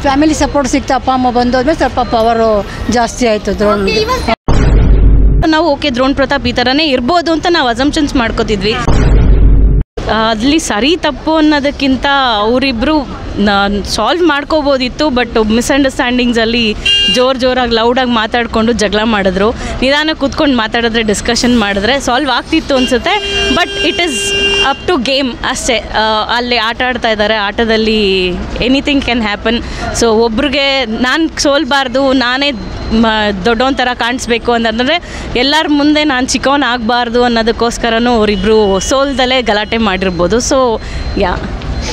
Family support ಸಿಕ್ತು. ಅಪ್ಪ ಅಮ್ಮ ಬಂದೋದ್ಮೇಲೆ ಸ್ವಲ್ಪ ಪವರು ಜಾಸ್ತಿ ಆಯಿತು ದ್ರೋಣ್. ನಾವು ಓಕೆ ದ್ರೋಣ್ ಪ್ರತಾಪ್ ಈ ಥರನೇ ಇರ್ಬೋದು ಅಂತ ನಾವು ಅಸಂಪ್ಷನ್ಸ್ ಮಾಡ್ಕೋತಿದ್ವಿ. ಅಲ್ಲಿ ಸರಿ ತಪ್ಪು ಅನ್ನೋದಕ್ಕಿಂತ ಅವರಿಬ್ಬರು ಸಾಲ್ವ್ ಮಾಡ್ಕೋಬೋದಿತ್ತು. ಬಟ್ ಮಿಸ್ಅಂಡರ್ಸ್ಟ್ಯಾಂಡಿಂಗ್ಸಲ್ಲಿ ಜೋರಾಗಿ ಲೌಡಾಗಿ ಮಾತಾಡಿಕೊಂಡು ಜಗಳ ಮಾಡಿದ್ರು. ನಿಧಾನ ಕೂತ್ಕೊಂಡು ಮಾತಾಡಿದ್ರೆ ಡಿಸ್ಕಷನ್ ಮಾಡಿದ್ರೆ ಸಾಲ್ವ್ ಆಗ್ತಿತ್ತು ಅನಿಸುತ್ತೆ. But it is up to game ಅಷ್ಟೇ. ಅಲ್ಲಿ ಆಟ ಆಡ್ತಾ ಇದ್ದಾರೆ, ಆಟದಲ್ಲಿ ಎನಿಥಿಂಗ್ ಕ್ಯಾನ್ ಹ್ಯಾಪನ್. ಸೊ ಒಬ್ರಿಗೆ ನಾನು ಸೋಲ್ಬಾರ್ದು, ನಾನೇ ದೊಡ್ಡವನ ಥರ ಕಾಣಿಸ್ಬೇಕು ಅಂತಂದರೆ ಎಲ್ಲರ ಮುಂದೆ ನಾನು ಚಿಕ್ಕವನ್ ಆಗಬಾರ್ದು ಅನ್ನೋದಕ್ಕೋಸ್ಕರನೂ ಅವರಿಬ್ಬರು ಸೋಲ್ದಲ್ಲೇ ಗಲಾಟೆ ಮಾಡಿರ್ಬೋದು. So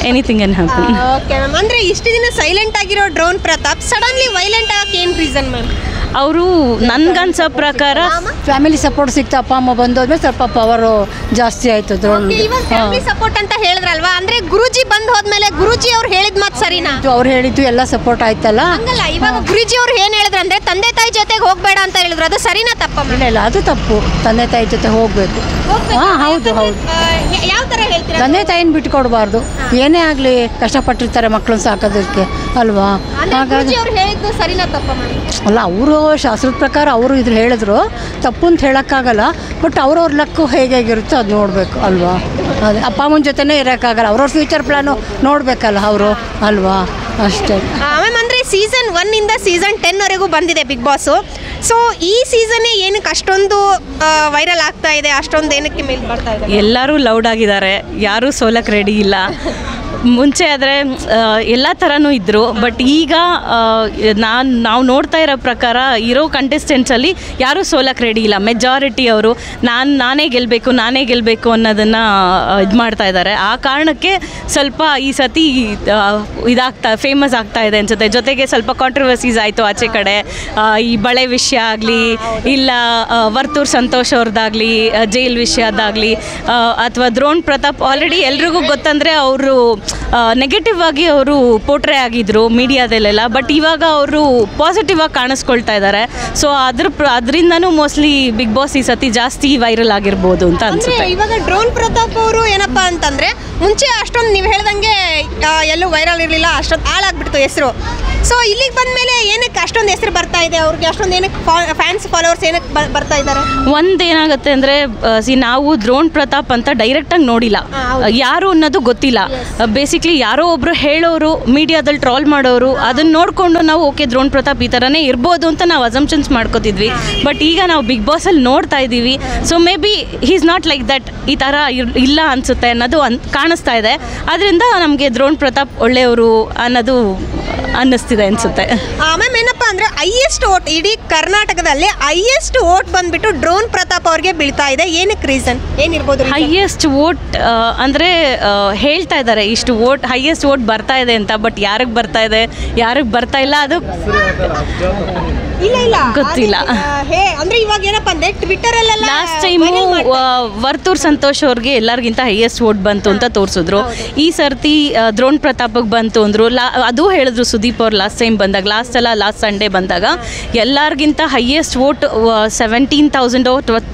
anything can happen. Okay ma'am. ಅಂದರೆ ಇಷ್ಟು ದಿನ ಸೈಲೆಂಟ್ ಆಗಿರೋ ಡ್ರೋನ್ ಪ್ರತಾಪ್ ಸಡನ್ಲಿ ವೈಲೆಂಟ್ ಆಗಕ್ಕೆ ಏನು ರೀಸನ್ ಮ್ಯಾಮ್? ಅವರು ನನ್ಗನ್ಸೋ ಪ್ರಕಾರ ಫ್ಯಾಮಿಲಿ ಸಪೋರ್ಟ್ ಸಿಕ್ತು. ಅಪ್ಪ ಅಮ್ಮ ಬಂದೋದ್ಮೇಲೆ ಸ್ವಲ್ಪ ಪವರು ಜಾಸ್ತಿ ಆಯಿತು ದ್ರೋಣ್. ಫ್ಯಾಮಿಲಿ ಸಪೋರ್ಟ್ ಅಂತ ಹೇಳಿದ್ರಲ್ವಾ, ಅಂದರೆ ಗುರುಜಿ ಬಂದು ಹೋದ್ಮೇಲೆ ಗುರುಜಿ ಅವ್ರು ಹೇಳಿದ ಮಾತು ಸರಿನಾ? ಅವ್ರು ಹೇಳಿದ್ದು ಎಲ್ಲ ಸಪೋರ್ಟ್ ಆಯ್ತಲ್ಲ. ಹಂಗಲ್ಲ, ಇವಾಗ ಗುರುಜಿ ಅವ್ರು ಏನು ಹೇಳಿದ್ರು ಅಂದರೆ ತಂದೆ ತಾಯಿ ಜೊತೆಗೆ ಹೋಗಬೇಡ ಅಂತ ಹೇಳಿದ್ರು. ಅದು ಸರಿನಾ ತಪ್ಪ? ಇಲ್ಲ, ಅದು ತಪ್ಪು. ತಂದೆ ತಾಯಿ ಜೊತೆ ಹೋಗಬೇಕು. ಹಾಂ, ಹೌದು. ಯಾವ ಥರ ಹೇಳ್ತೀರಾ? ತಂದೆ ತಾಯಿನ ಬಿಟ್ಕೊಡ್ಬಾರ್ದು. ಏನೇ ಆಗಲಿ ಕಷ್ಟಪಟ್ಟಿರ್ತಾರೆ ಮಕ್ಕಳನ್ನ ಸಾಕೋದಕ್ಕೆ ಅಲ್ವಾ. ಹಾಗಾಗಿ ಅವ್ರು ಹೇಳಿದ್ದು ಸರಿನಾ ತಪ್ಪ? ಅಲ್ಲ, ಅವರು ಶಾಸ್ತ್ರದ ಪ್ರಕಾರ ಅವರು ಇದ್ರ ಹೇಳಿದ್ರು, ತಪ್ಪು ಅಂತ ಹೇಳೋಕ್ಕಾಗಲ್ಲ. ಬಟ್ ಅವ್ರವ್ರ ಲಕ್ಕು ಹೇಗಿರುತ್ತೋ ಅದು ನೋಡಬೇಕು ಅಲ್ವಾ. ಅದೇ ಅಪ್ಪ ಅಮ್ಮನ ಜೊತೆನೇ ಇರೋಕ್ಕಾಗಲ್ಲ. ಅವ್ರವ್ರ ಫ್ಯೂಚರ್ ಪ್ಲ್ಯಾನು ನೋಡಬೇಕಲ್ಲ ಅವರು ಅಲ್ವಾ, ಅಷ್ಟೇ. ಮ್ಯಾಮ್, ಅಂದರೆ ಸೀಸನ್ 1 ಇಂದ ಸೀಸನ್ 10ವರೆಗೂ ಬಂದಿದೆ ಬಿಗ್ ಬಾಸು. ಸೊ ಈ ಸೀಸನ್ನೇ ಏನಕ್ಕೆ ಅಷ್ಟೊಂದು ವೈರಲ್ ಆಗ್ತಾ ಇದೆ, ಅಷ್ಟೊಂದು ಏನಕ್ಕೆ ಮೇಲೆ ಬರ್ತಾ ಇದೆ? ಎಲ್ಲರೂ ಲೌಡ್ ಆಗಿದ್ದಾರೆ, ಯಾರೂ ಸೋಲಕ್ಕೆ ರೆಡಿ ಇಲ್ಲ. ಮುಂಚೆ ಆದರೆ ಎಲ್ಲ ಥರನೂ ಇದ್ದರು. ಬಟ್ ಈಗ ನಾವು ನೋಡ್ತಾ ಇರೋ ಪ್ರಕಾರ ಇರೋ ಕಂಟೆಸ್ಟೆಂಟ್ಸಲ್ಲಿ ಯಾರೂ ಸೋಲಕ್ಕೆ ರೆಡಿ ಇಲ್ಲ. ಮೆಜಾರಿಟಿ ಅವರು ನಾನೇ ಗೆಲ್ಲಬೇಕು ಅನ್ನೋದನ್ನು ಇದು ಮಾಡ್ತಾ ಇದ್ದಾರೆ. ಆ ಕಾರಣಕ್ಕೆ ಸ್ವಲ್ಪ ಈ ಸತಿ ಫೇಮಸ್ ಆಗ್ತಾ ಇದೆ ಅನ್ಸುತ್ತೆ. ಜೊತೆಗೆ ಸ್ವಲ್ಪ ಕಾಂಟ್ರವರ್ಸೀಸ್ ಆಯಿತು ಆಚೆ ಕಡೆ. ಈ ಬಳೆ ವಿಷಯ ಆಗಲಿ, ಇಲ್ಲ ವರ್ತೂರ್ ಸಂತೋಷ್ ಅವ್ರದ್ದಾಗಲಿ, ಜೈಲ್ ವಿಷಯದಾಗಲಿ, ಅಥವಾ ದ್ರೋಣ್ ಪ್ರತಾಪ್ ಆಲ್ರೆಡಿ ಎಲ್ರಿಗೂ ಗೊತ್ತಂದರೆ ಅವರು ನೆಗೆಟಿವ್ ಆಗಿ ಅವರು ಪೋಟ್ರೆ ಆಗಿದ್ರು ಮೀಡಿಯಾದಲ್ಲೆಲ್ಲ. ಬಟ್ ಇವಾಗ ಅವರು ಪಾಸಿಟಿವ್ ಆಗಿ ಕಾಣಿಸ್ಕೊಳ್ತಾ ಇದ್ದಾರೆ. ಸೊ ಅದರಿಂದನೂ ಮೋಸ್ಟ್ಲಿ ಬಿಗ್ ಬಾಸ್ ಈ ಸತಿ ಜಾಸ್ತಿ ವೈರಲ್ ಆಗಿರ್ಬೋದು ಅಂತ ಅನ್ಸುತ್ತೆ. ಇವಾಗ ಡ್ರೋನ್ ಪ್ರತಾಪ್ ಅವರು ಏನಪ್ಪ ಅಂತಂದರೆ ಮುಂಚೆ ಅಷ್ಟೊಂದು ನೀವು ಹೇಳ್ದಂಗೆ ಎಲ್ಲೂ ವೈರಲ್ ಇರಲಿಲ್ಲ, ಅಷ್ಟೊಂದು ಹಾಳಾಗ್ಬಿಡ್ತು ಹೆಸರು. ಸೊ ಇಲ್ಲಿಗೆ ಬಂದಮೇಲೆ ಏನಕ್ಕೆ ಅಷ್ಟೊಂದು ಹೆಸರು ಬರ್ತಾ ಇದೆ ಅವ್ರಿಗೆ? ಅಷ್ಟೊಂದು ಏನಕ್ಕೆ ಫ್ಯಾನ್ಸ್ ಫಾಲೋವರ್ಸ್ ಏನಕ್ಕೆ ಬರ್ತಾ ಇದ್ದಾರೆ? ಒಂದೇನಾಗುತ್ತೆ ಅಂದರೆ ನಾವು ದ್ರೋಣ್ ಪ್ರತಾಪ್ ಅಂತ ಡೈರೆಕ್ಟಾಗಿ ನೋಡಿಲ್ಲ, ಯಾರು ಅನ್ನೋದು ಗೊತ್ತಿಲ್ಲ. ಬೇಸಿಕ್ಲಿ ಯಾರೋ ಒಬ್ಬರು ಹೇಳೋರು, ಮೀಡಿಯಾದಲ್ಲಿ ಟ್ರಾಲ್ ಮಾಡೋರು, ಅದನ್ನು ನೋಡಿಕೊಂಡು ನಾವು ಓಕೆ ದ್ರೋಣ್ ಪ್ರತಾಪ್ ಈ ಥರನೇ ಇರ್ಬೋದು ಅಂತ ನಾವು ಅಸಂಪ್ಷನ್ಸ್ ಮಾಡ್ಕೋತಿದ್ವಿ. ಬಟ್ ಈಗ ನಾವು ಬಿಗ್ ಬಾಸಲ್ಲಿ ನೋಡ್ತಾ ಇದ್ದೀವಿ. So may be he is not like that, ಈ ಥರ ಇಲ್ಲ ಅನಿಸುತ್ತೆ ಅನ್ನೋದು ಕಾಣಿಸ್ತಾ ಇದೆ. ಅದರಿಂದ ನಮಗೆ ದ್ರೋಣ್ ಪ್ರತಾಪ್ ಒಳ್ಳೆಯವರು ಅನ್ನೋದು ಅನ್ನಿಸ್ತಿದೆ ಅನಿಸುತ್ತೆ. ಮ್ಯಾಮ್, ಏನಪ್ಪ ಅಂದರೆ ಹೈಯೆಸ್ಟ್ ವೋಟ್ ಇಡೀ ಕರ್ನಾಟಕದಲ್ಲಿ ಹೈಯೆಸ್ಟ್ ವೋಟ್ ಬಂದುಬಿಟ್ಟು ಡ್ರೋನ್ ಪ್ರತಾಪ್ ಅವ್ರಿಗೆ ಬೀಳ್ತಾ ಇದೆ. ಏನಕ್ಕೆ ರೀಸನ್ ಏನಿರ್ಬೋದು? ಹೈಯೆಸ್ಟ್ ವೋಟ್ ಅಂದರೆ ಹೇಳ್ತಾ ಇದ್ದಾರೆ ಇಷ್ಟು ವೋಟ್ ಹೈಯೆಸ್ಟ್ ವೋಟ್ ಬರ್ತಾ ಇದೆ ಅಂತ. ಬಟ್ ಯಾರಿಗೆ ಬರ್ತಾ ಇದೆ, ಯಾರಿಗೆ ಬರ್ತಾ ಇಲ್ಲ ಅದು ಇಲ್ಲ ಗೊತ್ತಿಲ್ಲ. ಅಂದರೆ ಇವಾಗ ಏನಪ್ಪ ಅಂದರೆ ಟ್ವಿಟ್ಟರಲ್ಲೆಲ್ಲ ಲಾಸ್ಟ್ ಟೈಮು ವರ್ತೂರ್ ಸಂತೋಷ್ ಅವ್ರಿಗೆ ಎಲ್ಲರಿಗಿಂತ ಹೈಯೆಸ್ಟ್ ವೋಟ್ ಬಂತು ಅಂತ ತೋರಿಸಿದ್ರು. ಈ ಸರ್ತಿ ದ್ರೋಣ್ ಪ್ರತಾಪಿಗೆ ಬಂತು ಅಂದರು. ಅದು ಹೇಳಿದ್ರು ಸುದೀಪ್ ಅವ್ರು ಲಾಸ್ಟ್ ಟೈಮ್ ಬಂದಾಗ, ಲಾಸ್ಟ್ ಸಂಡೇ ಬಂದಾಗ ಎಲ್ಲರಿಗಿಂತ ಹೈಯೆಸ್ಟ್ ವೋಟ್ 17,000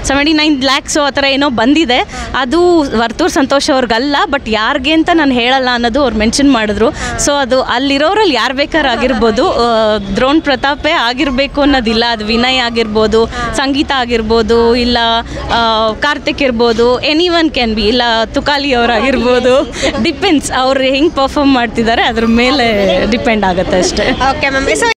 79 lakhs ಆ ಥರ ಏನೋ ಬಂದಿದೆ. ಅದು ವರ್ತೂರ್ ಸಂತೋಷ್ ಅವ್ರಿಗಲ್ಲ, ಬಟ್ ಯಾರಿಗೆ ಅಂತ ನಾನು ಹೇಳಲ್ಲ ಅನ್ನೋದು ಅವ್ರು ಮೆನ್ಷನ್ ಮಾಡಿದ್ರು. ಸೊ ಅದು ಅಲ್ಲಿರೋರಲ್ಲಿ ಯಾರು ಬೇಕಾದ್ರೂ ಆಗಿರ್ಬೋದು, ದ್ರೋಣ್ ಪ್ರತಾಪೇ ಆಗಿರಬೇಕು ಅನ್ನೋದಿಲ್ಲ. ಅದು ವಿನಯ್ ಆಗಿರ್ಬೋದು, ಸಂಗೀತ ಆಗಿರ್ಬೋದು, ಇಲ್ಲ ಕಾರ್ತಿಕ್ ಇರ್ಬೋದು, ಎನಿ ಒನ್ ಕ್ಯಾನ್ ಬಿ, ಇಲ್ಲ ತುಕಾಲಿ ಅವರಾಗಿರ್ಬೋದು. ಡಿಪೆಂಡ್ಸ್ ಅವ್ರು ಹೆಂಗೆ ಪರ್ಫಾರ್ಮ್ ಮಾಡ್ತಿದ್ದಾರೆ ಅದ್ರ ಮೇಲೆ ಡಿಪೆಂಡ್ ಆಗುತ್ತೆ ಅಷ್ಟೇ. Okay ma'am.